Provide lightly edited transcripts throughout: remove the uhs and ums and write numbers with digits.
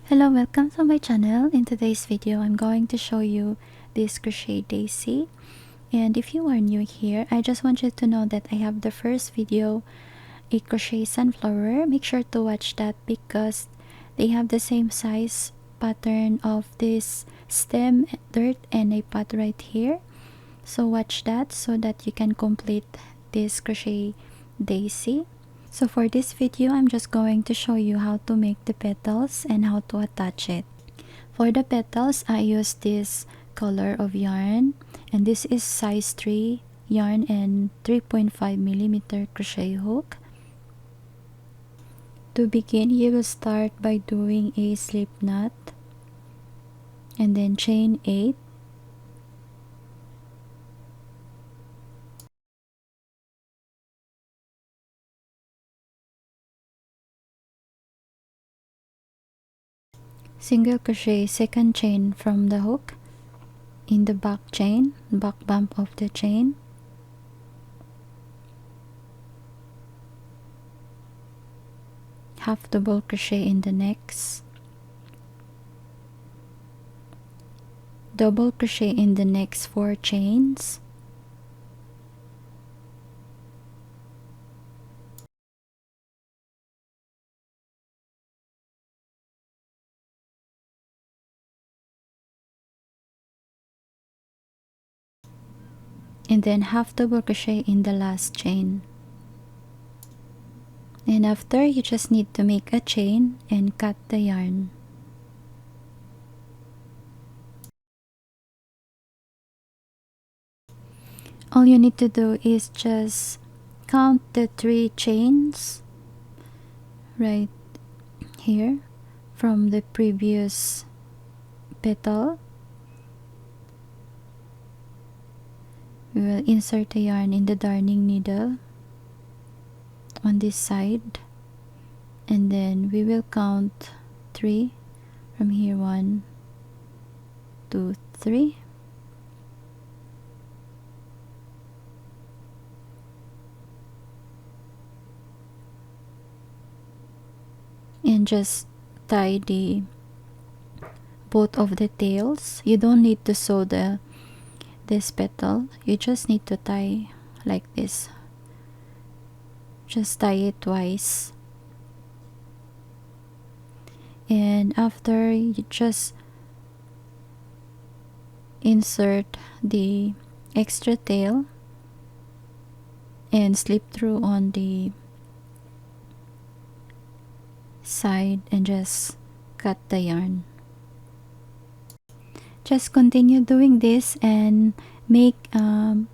Hello, welcome to my channel. In today's video, I'm going to show you this crochet daisy. And if you are new here, I just want you to know that I have the first video, a crochet sunflower. Make sure to watch that because they have the same size pattern of this stem, dirt, and a pot right here. So watch that so that you can complete this crochet daisy. So for this video, I'm just going to show you how to make the petals and how to attach it. For the petals, I use this color of yarn, and this is size 3 yarn and 3.5mm crochet hook. To begin, you will start by doing a slip knot and then chain 8. Single crochet second chain from the hook in the back chain, back bump of the chain. Half double crochet in the next, double crochet in the next 4 chains, and then half double crochet in the last chain. And after, you just need to make a chain and cut the yarn. All you need to do is just count the 3 chains right here from the previous petal. We will insert the yarn in the darning needle on this side, and then we will count 3 from here. 1, 2, 3. And just tie the both of the tails. You don't need to sew this petal, you just need to tie like this. Just tie it twice, and after, you just insert the extra tail and slip through on the side and just cut the yarn. Just continue doing this and make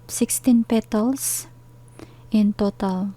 16 petals in total.